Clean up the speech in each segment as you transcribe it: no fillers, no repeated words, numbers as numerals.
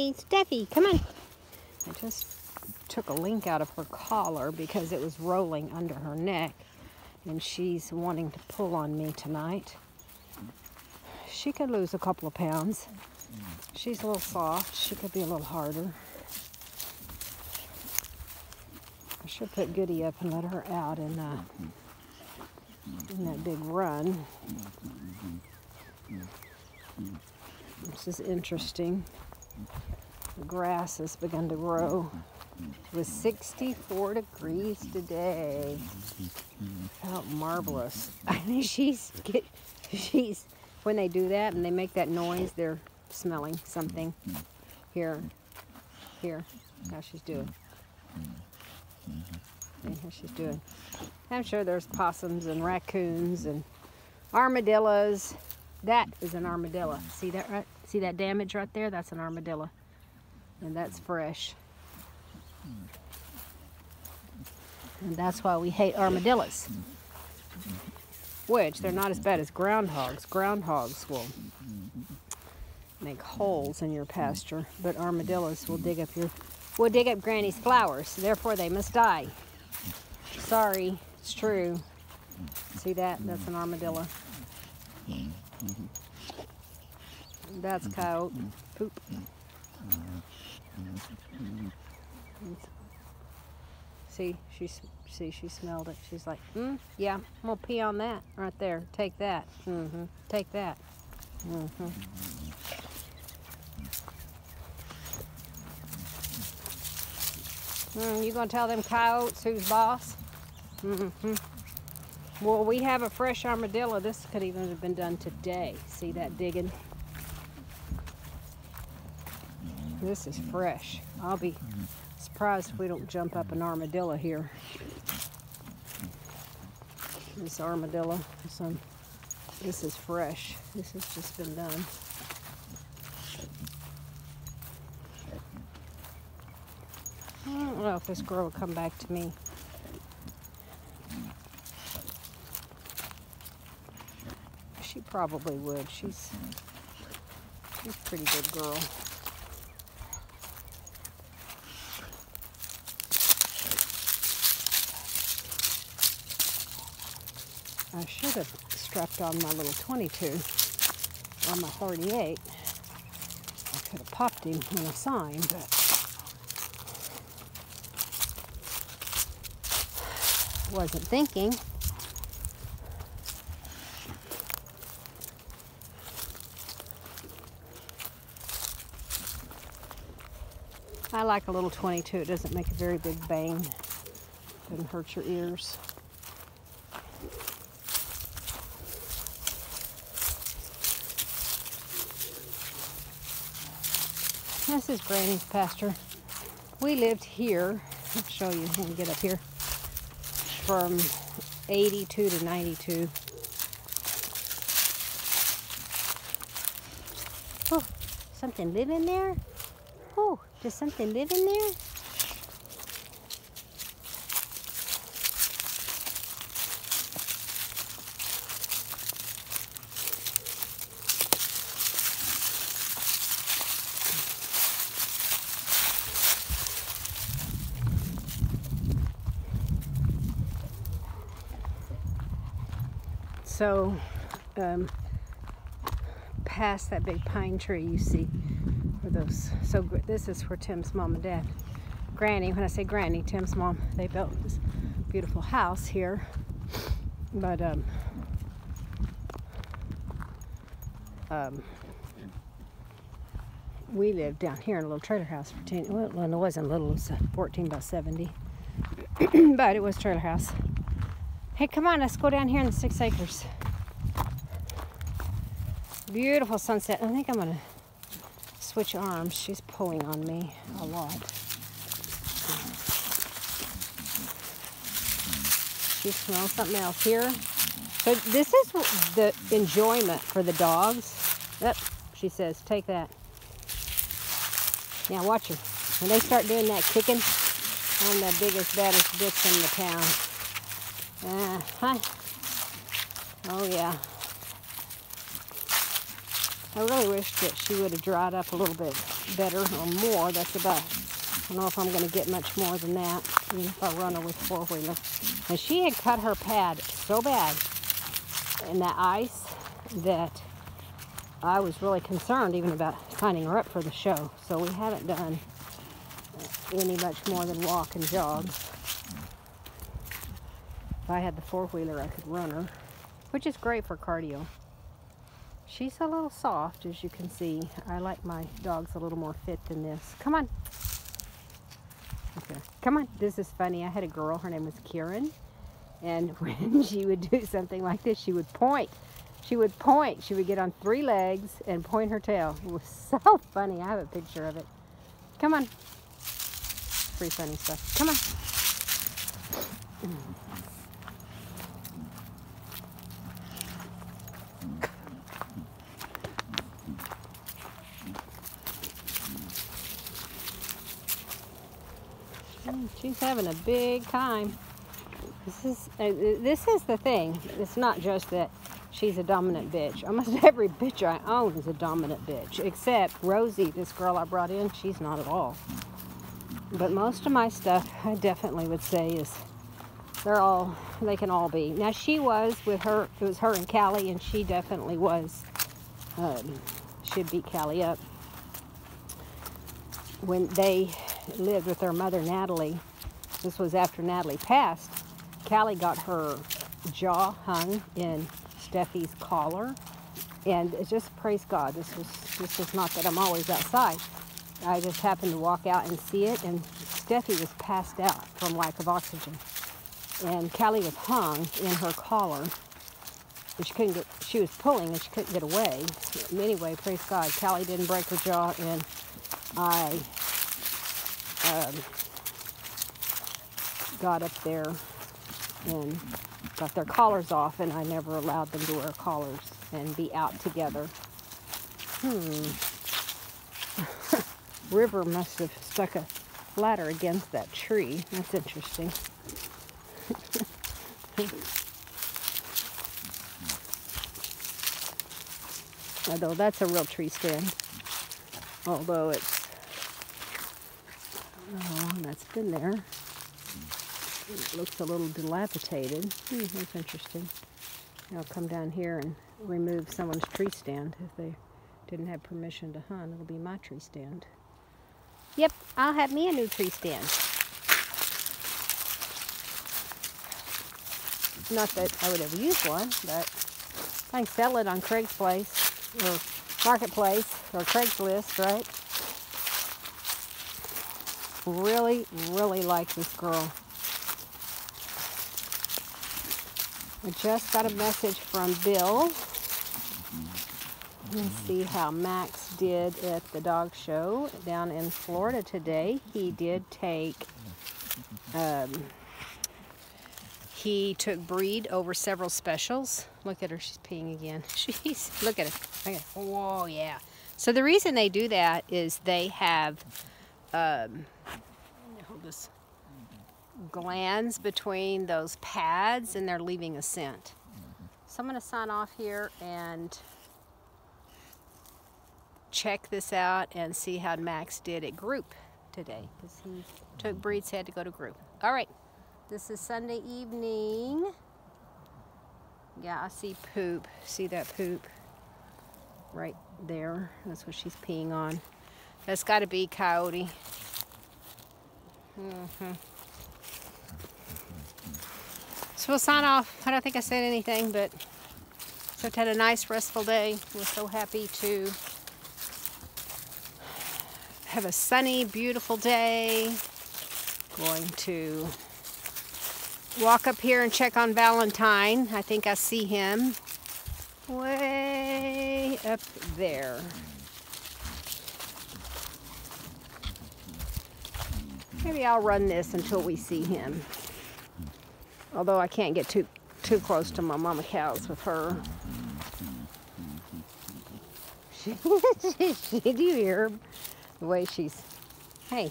Hey, Steffi, come on. I just took a link out of her collar because it was rolling under her neck, and she's wanting to pull on me tonight. She could lose a couple of pounds. She's a little soft. She could be a little harder. I should put Goody up and let her out in that big run. This is interesting. The grass has begun to grow. It was 64 degrees today. Felt marvelous. I mean, she's when they do that and they make that noise, they're smelling something. Here, how she's doing. See how she's doing. I'm sure there's possums and raccoons and armadillos. That is an armadillo. See that right? See that damage right there? That's an armadillo. And that's fresh. And that's why we hate armadillos. Which, they're not as bad as groundhogs. Groundhogs will make holes in your pasture, but armadillos will dig up Granny's flowers. Therefore, they must die. Sorry, it's true. See that? That's an armadillo. That's coyote poop. See, she smelled it. She's like, yeah, I'm gonna pee on that right there. Take that. Take that. You gonna tell them coyotes who's boss? Well, we have a fresh armadillo. This could even have been done today. See that digging? This is fresh. I'll be surprised if we don't jump up an armadillo here. This armadillo, this is fresh. This has just been done. I don't know if this girl will come back to me. She probably would. She's a pretty good girl. I should have strapped on my little 22 or my 38. I could have popped him in a sign, but wasn't thinking. I like a little 22. It doesn't make a very big bang. Doesn't hurt your ears. This is Granny's pasture. We lived here, I'll show you when we get up here, from 82 to 92. Oh, something live in there? Oh, does something live in there? So, past that big pine tree you see, where those, so this is where Tim's mom and dad, Granny, when I say Granny, Tim's mom, they built this beautiful house here, but we lived down here in a little trailer house for 10, well, it wasn't little, it was 14 by 70, but it was a trailer house. Hey, come on, let's go down here in the 6 acres. Beautiful sunset. I think I'm gonna switch arms. She's pulling on me a lot. She smells something else here. So this is the enjoyment for the dogs. Yep, she says, take that. Now watch her. When they start doing that kicking, I'm the biggest, baddest bitch in the town. Oh yeah. I really wish that she would have dried up a little bit better or more. That's about, I don't know if I'm going to get much more than that, even if I run her with four-wheeler. And she had cut her pad so bad in that ice that I was really concerned even about signing her up for the show. So we haven't done any much more than walk and jog. If I had the four-wheeler, I could run her, which is great for cardio. She's a little soft, as you can see. I like my dogs a little more fit than this. Come on. Okay, come on. This is funny. I had a girl, her name was Kieran, and when she would do something like this, she would point. She would point. She would get on 3 legs and point her tail. It was so funny. I have a picture of it. Come on. Pretty funny stuff. Come on. She's having a big time. This is the thing. It's not just that she's a dominant bitch. Almost every bitch I own is a dominant bitch, except Rosie, this girl I brought in. She's not at all. But most of my stuff, I definitely would say, is they can all be. Now she was with her. It was her and Callie, and she definitely was. Should beat Callie up. When they lived with their mother, Natalie, this was after Natalie passed, Callie got her jaw hung in Steffi's collar, and it just, praise God, this is not that I'm always outside. I just happened to walk out and see it, and Steffi was passed out from lack of oxygen, and Callie was hung in her collar, and she was pulling and she couldn't get away. Anyway, praise God, Callie didn't break her jaw, and I got up there and got their collars off, and I never allowed them to wear collars and be out together. River must have stuck a ladder against that tree. That's interesting. Although that's a real tree stand. Although it's, oh, that's been there. It looks a little dilapidated. That's interesting. I'll come down here and remove someone's tree stand if they didn't have permission to hunt. It'll be my tree stand. Yep, I'll have me a new tree stand. Not that I would ever use one, but I can sell it on Craigslist or Marketplace or Craigslist, right? Really, really like this girl. I just got a message from Bill. Let's see how Max did at the dog show down in Florida today. He did take, he took Breed over several specials. Look at her, she's peeing again. Look at her. Okay. Whoa, yeah. So the reason they do that is they have, hold this, glands between those pads, and they're leaving a scent. So I'm going to sign off here and check this out and see how Max did at group today, because he took Breed's head to go to group. All right, this is Sunday evening. Yeah, I see poop. See that poop right there? That's what she's peeing on. That's got to be Coyote. So we'll sign off. I don't think I said anything, but so had a nice restful day. We're so happy to have a sunny, beautiful day. Going to walk up here and check on Valentine. I think I see him way up there. Maybe I'll run this until we see him. Although I can't get too close to my mama cows with her. Did you hear the way she's... Hey.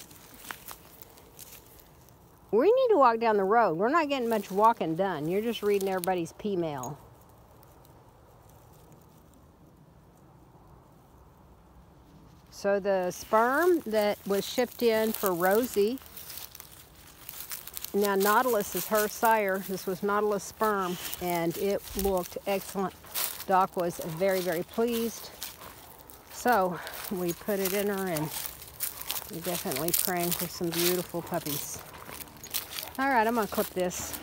We need to walk down the road. We're not getting much walking done. You're just reading everybody's P-mail. So the sperm that was shipped in for Rosie, now Nautilus is her sire. This was Nautilus sperm, and it looked excellent. Doc was very, very pleased. So we put it in her, and we're definitely praying for some beautiful puppies. All right, I'm gonna clip this.